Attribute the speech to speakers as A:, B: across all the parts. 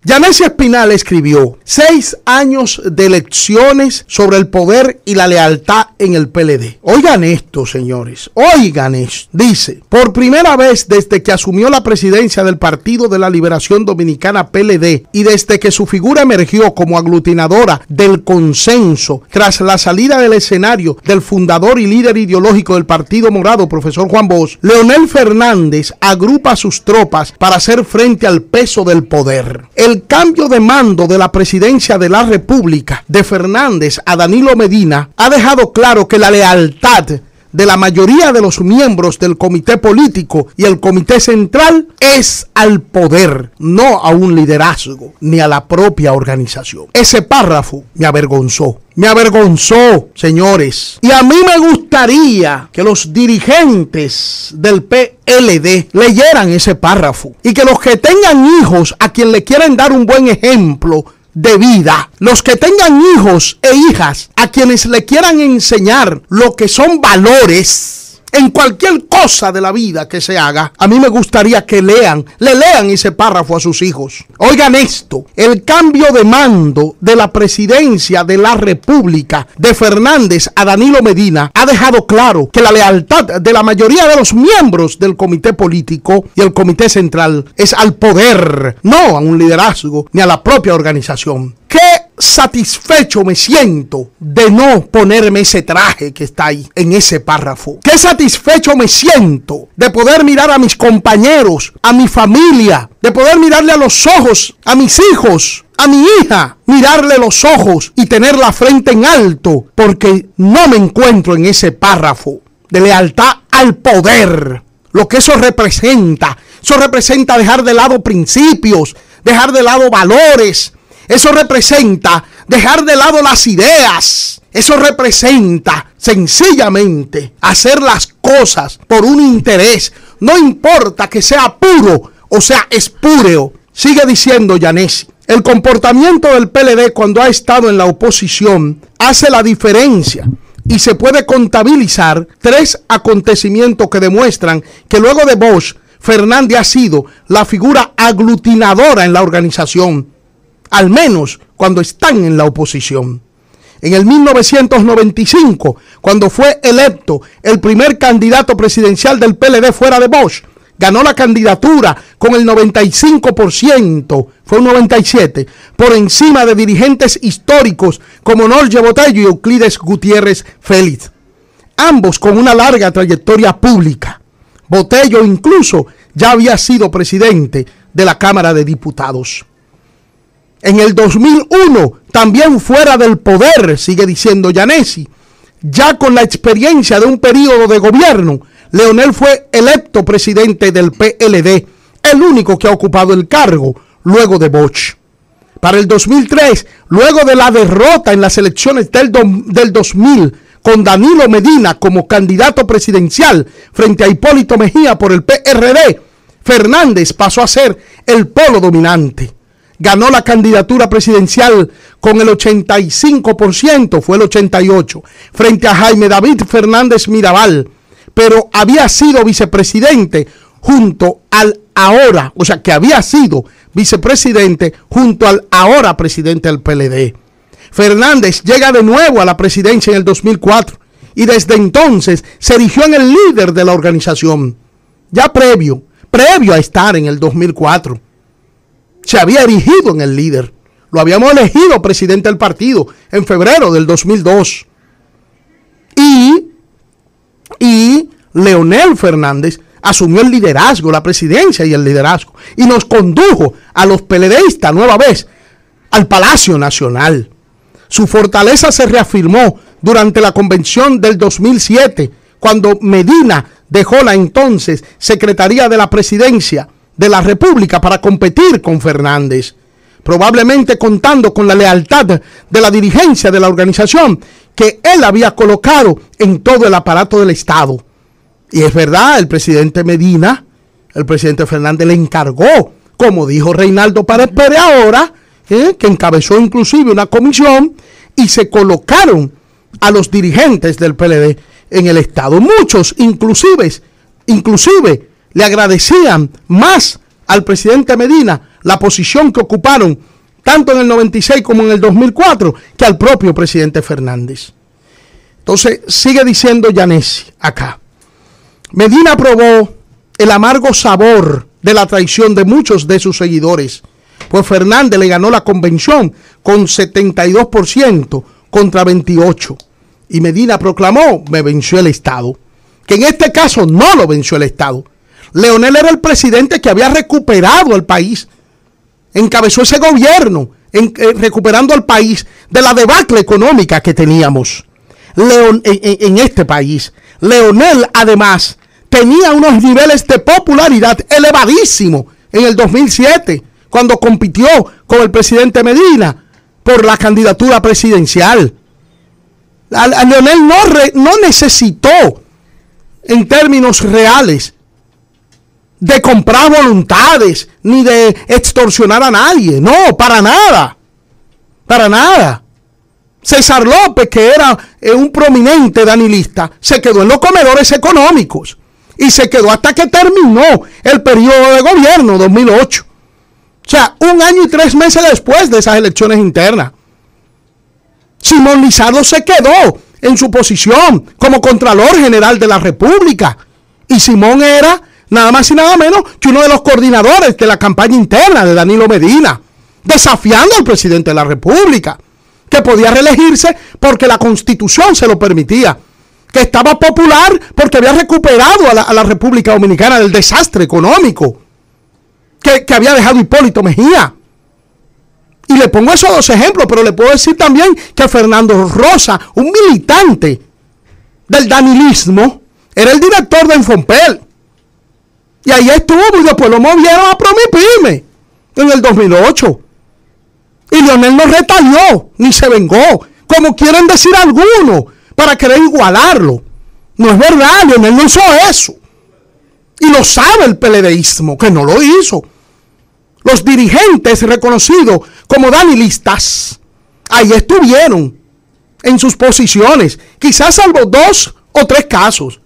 A: Yanessi Espinal escribió 6 años de lecciones sobre el poder y la lealtad en el PLD. Oigan esto, señores, oigan esto. Dice, por primera vez desde que asumió la presidencia del Partido de la Liberación Dominicana PLD y desde que su figura emergió como aglutinadora del consenso tras la salida del escenario del fundador y líder ideológico del Partido Morado, profesor Juan Bosch, Leonel Fernández agrupa a sus tropas para hacer frente al peso del poder. El cambio de mando de la presidencia de la República de Fernández a Danilo Medina ha dejado claro que la lealtad de la mayoría de los miembros del comité político y el comité central es al poder, no a un liderazgo ni a la propia organización. Ese párrafo me avergonzó. Me avergonzó, señores. Y a mí me gustaría que los dirigentes del PLD leyeran ese párrafo y que los que tengan hijos a quien le quieren dar un buen ejemplo de vida, los que tengan hijos e hijas a quienes le quieran enseñar lo que son valores en cualquier cosa de la vida que se haga, a mí me gustaría que le lean ese párrafo a sus hijos. Oigan esto, el cambio de mando de la presidencia de la República de Fernández a Danilo Medina ha dejado claro que la lealtad de la mayoría de los miembros del comité político y el comité central es al poder, no a un liderazgo ni a la propia organización. ¡Qué satisfecho me siento de no ponerme ese traje que está ahí en ese párrafo! ¡Qué satisfecho me siento de poder mirar a mis compañeros, a mi familia, de poder mirarle a los ojos a mis hijos, a mi hija, mirarle los ojos y tener la frente en alto, porque no me encuentro en ese párrafo de lealtad al poder! Lo que eso representa dejar de lado principios, dejar de lado valores. Eso representa dejar de lado las ideas. Eso representa sencillamente hacer las cosas por un interés. No importa que sea puro o sea espúreo. Sigue diciendo Yanessi. El comportamiento del PLD cuando ha estado en la oposición hace la diferencia. Y se puede contabilizar 3 acontecimientos que demuestran que luego de Bosch, Fernández ha sido la figura aglutinadora en la organización. Al menos cuando están en la oposición. En el 1995, cuando fue electo el primer candidato presidencial del PLD fuera de Bosch, ganó la candidatura con el 95%, fue un 97%, por encima de dirigentes históricos como Norge Botello y Euclides Gutiérrez Félix. Ambos con una larga trayectoria pública. Botello incluso ya había sido presidente de la Cámara de Diputados. En el 2001, también fuera del poder, sigue diciendo Yanessi, ya con la experiencia de un periodo de gobierno, Leonel fue electo presidente del PLD, el único que ha ocupado el cargo luego de Bosch. Para el 2003, luego de la derrota en las elecciones del 2000, con Danilo Medina como candidato presidencial frente a Hipólito Mejía por el PRD, Fernández pasó a ser el polo dominante. Ganó la candidatura presidencial con el 85%, fue el 88%, frente a Jaime David Fernández Mirabal, pero había sido vicepresidente junto al ahora, o sea que había sido vicepresidente junto al ahora presidente del PLD. Fernández llega de nuevo a la presidencia en el 2004 y desde entonces se erigió en el líder de la organización. Ya previo a estar en el 2004. Se había erigido en el líder. Lo habíamos elegido presidente del partido en febrero del 2002. Y Leonel Fernández asumió el liderazgo, la presidencia y el liderazgo. Y nos condujo a los PLDistas nueva vez al Palacio Nacional. Su fortaleza se reafirmó durante la convención del 2007, cuando Medina dejó la entonces Secretaría de la Presidencia de la República para competir con Fernández, probablemente contando con la lealtad de la dirigencia de la organización que él había colocado en todo el aparato del Estado. Y es verdad, el presidente Medina, el presidente Fernández le encargó, como dijo Reinaldo Pared Pérez ahora, que encabezó inclusive una comisión y se colocaron a los dirigentes del PLD en el Estado. Muchos inclusive le agradecían más al presidente Medina la posición que ocuparon tanto en el 96 como en el 2004 que al propio presidente Fernández. Entonces sigue diciendo Yanesi acá: Medina probó el amargo sabor de la traición de muchos de sus seguidores, pues Fernández le ganó la convención con 72% contra 28%. Y Medina proclamó: me venció el Estado. Que en este caso no lo venció el Estado. Leonel era el presidente que había recuperado el país. Encabezó ese gobierno recuperando al país de la debacle económica que teníamos en este país. Leonel además tenía unos niveles de popularidad elevadísimos en el 2007, cuando compitió con el presidente Medina por la candidatura presidencial. A Leonel no necesitó, en términos reales, de comprar voluntades, ni de extorsionar a nadie. No, para nada. Para nada. César López, que era un prominente danilista, se quedó en los comedores económicos. Y se quedó hasta que terminó el periodo de gobierno, 2008. O sea, 1 año y 3 meses después de esas elecciones internas. Simón Lizardo se quedó en su posición como Contralor General de la República. Y Simón era nada más y nada menos que uno de los coordinadores de la campaña interna de Danilo Medina, desafiando al presidente de la República, que podía reelegirse porque la Constitución se lo permitía, que estaba popular porque había recuperado a la República Dominicana del desastre económico que había dejado Hipólito Mejía. Y le pongo esos 2 ejemplos, pero le puedo decir también que Fernando Rosa, un militante del danilismo, era el director de Infompel. Y ahí estuvo y después lo movieron a Promipyme en el 2008. Y Leonel no retalió, ni se vengó, como quieren decir algunos, para querer igualarlo. No es verdad, Leonel no hizo eso. Y lo sabe el PLDismo, que no lo hizo. Los dirigentes reconocidos como danilistas, ahí estuvieron en sus posiciones, quizás salvo 2 o 3 casos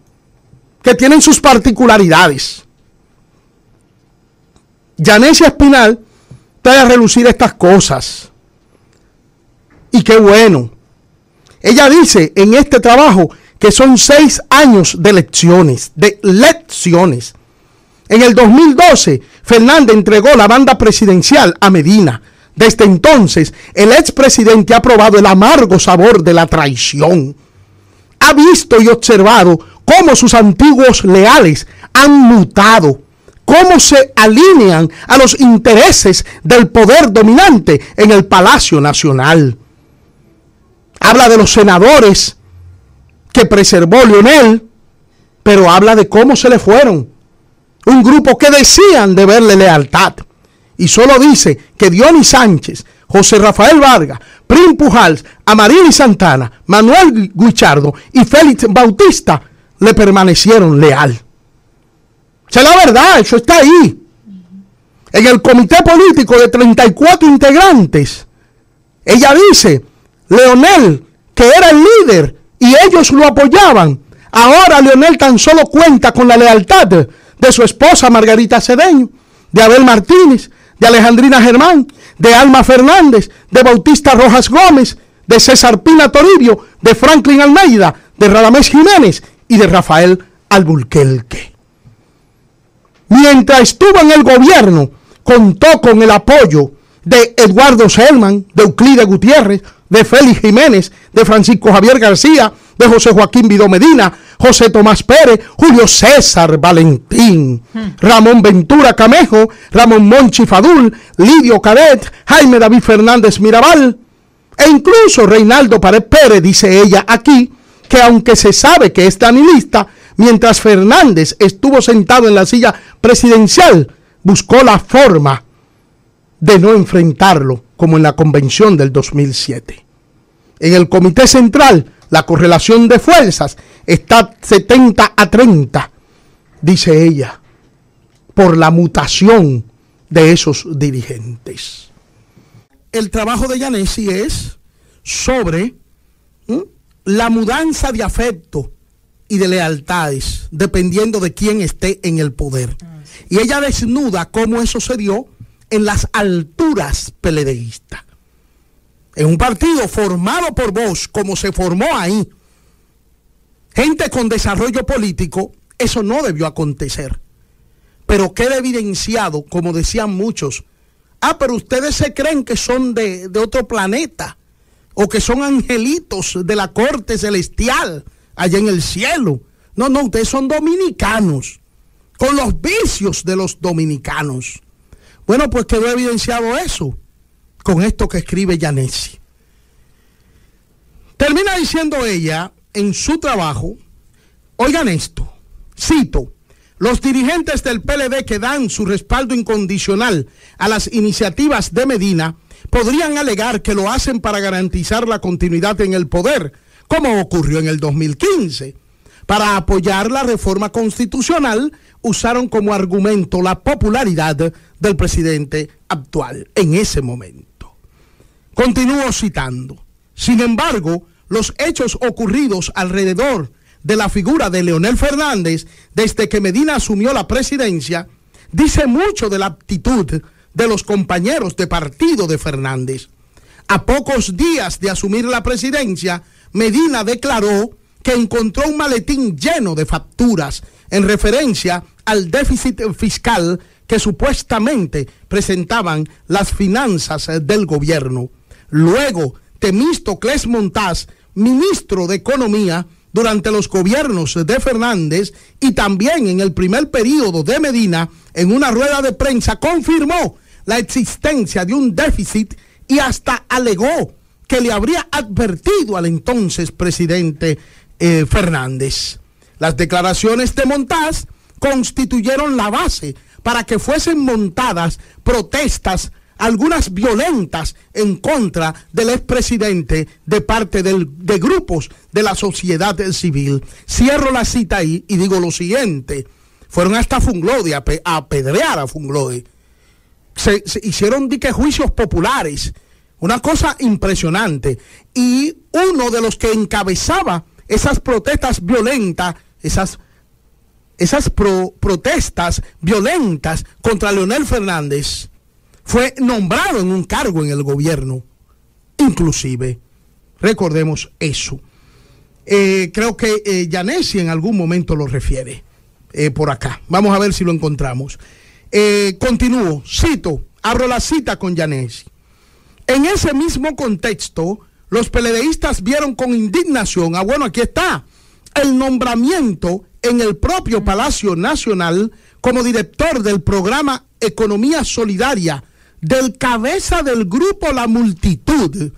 A: que tienen sus particularidades. Yanesi Espinal trae a relucir estas cosas. Y qué bueno. Ella dice en este trabajo que son 6 años de lecciones. En el 2012, Fernández entregó la banda presidencial a Medina. Desde entonces, el expresidente ha probado el amargo sabor de la traición. Ha visto y observado cómo sus antiguos leales han mutado, cómo se alinean a los intereses del poder dominante en el Palacio Nacional. Habla de los senadores que preservó Leonel, pero habla de cómo se le fueron. Un grupo que decían deberle lealtad. Y solo dice que Dionis Sánchez, José Rafael Vargas, Prim Pujals, Amarili Santana, Manuel Guichardo y Félix Bautista le permanecieron leal. Esa es la verdad, eso está ahí. En el comité político de 34 integrantes, ella dice, Leonel, que era el líder y ellos lo apoyaban, ahora Leonel tan solo cuenta con la lealtad de su esposa Margarita Cedeño, de Abel Martínez, de Alejandrina Germán, de Alma Fernández, de Bautista Rojas Gómez, de César Pina Toribio, de Franklin Almeida, de Radamés Jiménez y de Rafael Alburquerque. Mientras estuvo en el gobierno, contó con el apoyo de Eduardo Selman, de Euclides Gutiérrez, de Félix Jiménez, de Francisco Javier García, de José Joaquín Vidó Medina, José Tomás Pérez, Julio César Valentín, Ramón Ventura Camejo, Ramón Monchi Fadul, Lidio Cadet, Jaime David Fernández Mirabal, e incluso Reinaldo Pared Pérez, dice ella aquí, que aunque se sabe que es danilista, mientras Fernández estuvo sentado en la silla presidencial, buscó la forma de no enfrentarlo, como en la convención del 2007. En el Comité Central, la correlación de fuerzas está 70-30, dice ella, por la mutación de esos dirigentes. El trabajo de Yanesi es sobre la mudanza de afecto y de lealtades, dependiendo de quién esté en el poder. Y ella desnuda cómo eso se dio en las alturas PLDistas. En un partido formado por vos, como se formó ahí, gente con desarrollo político, eso no debió acontecer. Pero queda evidenciado, como decían muchos, pero ustedes se creen que son de otro planeta, o que son angelitos de la corte celestial, allá en el cielo. No, ustedes son dominicanos, con los vicios de los dominicanos. Bueno, pues quedó evidenciado eso, con esto que escribe Yanesi. Termina diciendo ella en su trabajo, oigan esto, cito, los dirigentes del PLD que dan su respaldo incondicional a las iniciativas de Medina podrían alegar que lo hacen para garantizar la continuidad en el poder, como ocurrió en el 2015. Para apoyar la reforma constitucional, usaron como argumento la popularidad del presidente actual en ese momento. Continúo citando. Sin embargo, los hechos ocurridos alrededor de la figura de Leonel Fernández desde que Medina asumió la presidencia dice mucho de la actitud de los compañeros de partido de Fernández. A pocos días de asumir la presidencia, Medina declaró que encontró un maletín lleno de facturas en referencia al déficit fiscal que supuestamente presentaban las finanzas del gobierno. Luego, Temístocles Montaz, ministro de Economía durante los gobiernos de Fernández y también en el primer periodo de Medina, en una rueda de prensa confirmó la existencia de un déficit y hasta alegó que le habría advertido al entonces presidente Fernández. Las declaraciones de Montaz constituyeron la base para que fuesen montadas protestas, algunas violentas, en contra del expresidente de parte de grupos de la sociedad civil. Cierro la cita ahí y digo lo siguiente: fueron hasta Funglode a apedrear a Funglode. Se hicieron juicios populares, una cosa impresionante. Y uno de los que encabezaba esas protestas violentas, esas protestas violentas contra Leonel Fernández, fue nombrado en un cargo en el gobierno, inclusive. Recordemos eso. Creo que Yanesi en algún momento lo refiere por acá. Vamos a ver si lo encontramos. Continúo, cito, abro la cita con Yanesi. En ese mismo contexto, los PLDistas vieron con indignación, bueno, aquí está, el nombramiento en el propio Palacio Nacional como director del programa Economía Solidaria del cabeza del grupo La Multitud,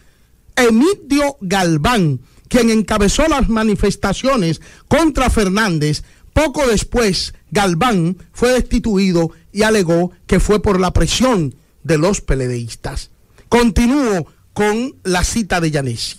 A: Emidio Galván, quien encabezó las manifestaciones contra Fernández. Poco después, Galván fue destituido y alegó que fue por la presión de los PLDistas. Continúo con la cita de Yanesi.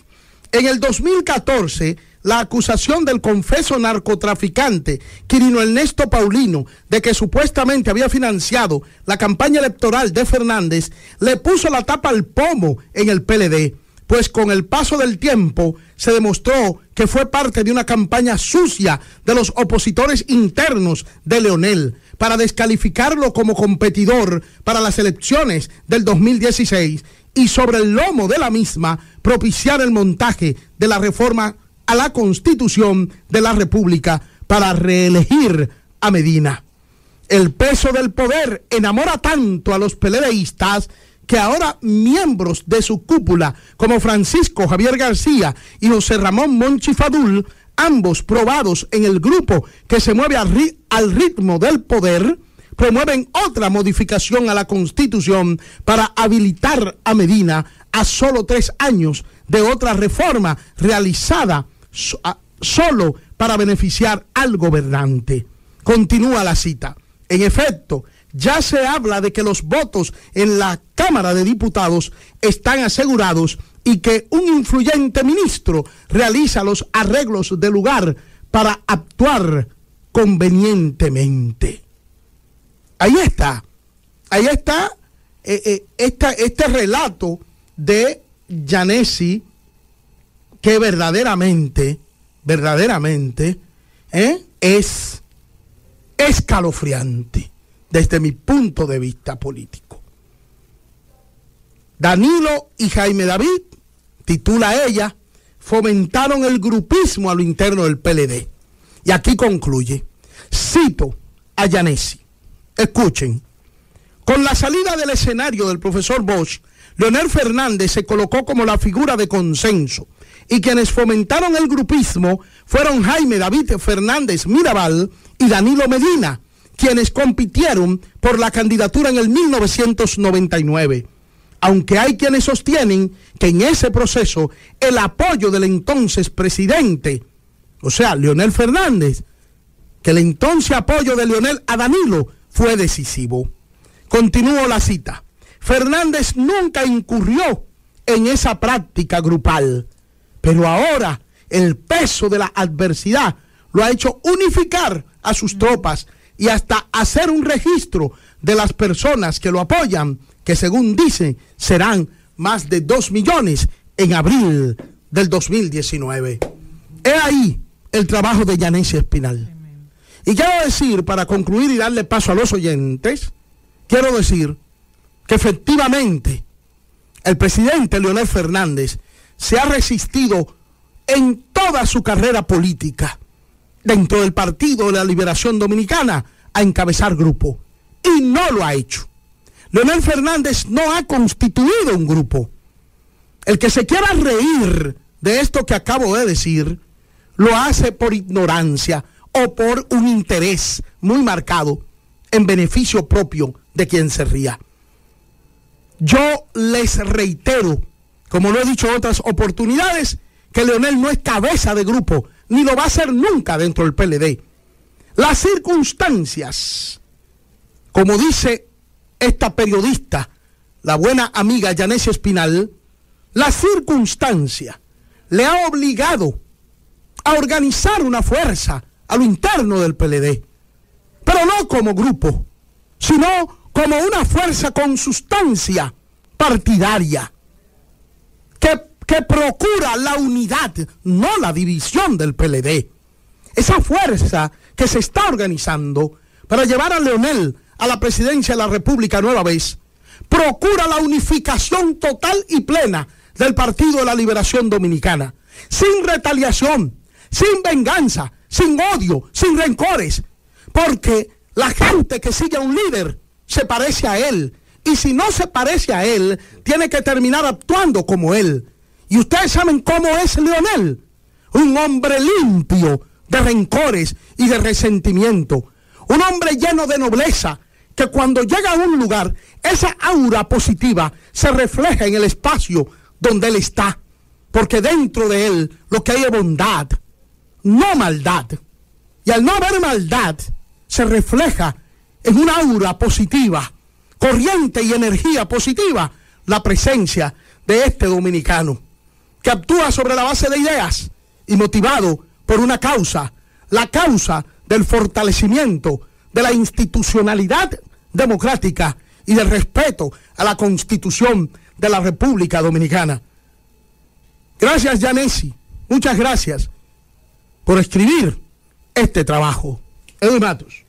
A: En el 2014, la acusación del confeso narcotraficante Quirino Ernesto Paulino de que supuestamente había financiado la campaña electoral de Fernández le puso la tapa al pomo en el PLD, pues con el paso del tiempo se demostró que fue parte de una campaña sucia de los opositores internos de Leonel para descalificarlo como competidor para las elecciones del 2016 y sobre el lomo de la misma propiciar el montaje de la reforma a la Constitución de la República para reelegir a Medina. El peso del poder enamora tanto a los PLDistas que ahora miembros de su cúpula, como Francisco Javier García y José Ramón Monchi Fadul, ambos probados en el grupo que se mueve al ritmo del poder, promueven otra modificación a la Constitución para habilitar a Medina a solo 3 años de otra reforma realizada solo para beneficiar al gobernante. Continúa la cita. En efecto, ya se habla de que los votos en la Cámara de Diputados están asegurados y que un influyente ministro realiza los arreglos del lugar para actuar convenientemente. Ahí está este relato de Yanesi, que verdaderamente es escalofriante desde mi punto de vista político. Danilo y Jaime David, titula ella, fomentaron el grupismo a lo interno del PLD. Y aquí concluye. Cito a Yanesi. Escuchen. Con la salida del escenario del profesor Bosch, Leonel Fernández se colocó como la figura de consenso. Y quienes fomentaron el grupismo fueron Jaime David Fernández Mirabal y Danilo Medina, quienes compitieron por la candidatura en el 1999. Aunque hay quienes sostienen que en ese proceso el apoyo del entonces presidente, o sea, Leonel Fernández, que el entonces apoyo de Leonel a Danilo fue decisivo. Continúo la cita. Fernández nunca incurrió en esa práctica grupal, pero ahora el peso de la adversidad lo ha hecho unificar a sus tropas y hasta hacer un registro de las personas que lo apoyan, que según dicen serán más de 2 millones en abril del 2019. He ahí el trabajo de Yanesi Espinal. Y quiero decir, para concluir y darle paso a los oyentes, quiero decir que efectivamente el presidente Leonel Fernández se ha resistido en toda su carrera política dentro del Partido de la Liberación Dominicana a encabezar grupo, y no lo ha hecho. Leonel Fernández no ha constituido un grupo. El que se quiera reír de esto que acabo de decir, lo hace por ignorancia o por un interés muy marcado en beneficio propio de quien se ría. Yo les reitero, como lo he dicho en otras oportunidades, que Leonel no es cabeza de grupo, ni lo va a ser nunca dentro del PLD. Las circunstancias, como dice esta periodista, la buena amiga Yanesi Espinal, la circunstancia le ha obligado a organizar una fuerza a lo interno del PLD, pero no como grupo, sino como una fuerza con sustancia partidaria, que procura la unidad, no la división del PLD. Esa fuerza que se está organizando para llevar a Leonel a la presidencia de la República nueva vez, procura la unificación total y plena del Partido de la Liberación Dominicana, sin retaliación, sin venganza, sin odio, sin rencores, porque la gente que sigue a un líder se parece a él, y si no se parece a él, tiene que terminar actuando como él. Y ustedes saben cómo es Leonel, un hombre limpio de rencores y de resentimiento, un hombre lleno de nobleza, que cuando llega a un lugar, esa aura positiva se refleja en el espacio donde él está, porque dentro de él lo que hay es bondad, no maldad, y al no haber maldad se refleja en una aura positiva, corriente y energía positiva, la presencia de este dominicano que actúa sobre la base de ideas y motivado por una causa, la causa del fortalecimiento de la institucionalidad democrática y del respeto a la Constitución de la República Dominicana. Gracias, Yanesi, muchas gracias por escribir este trabajo. Edwin Matos.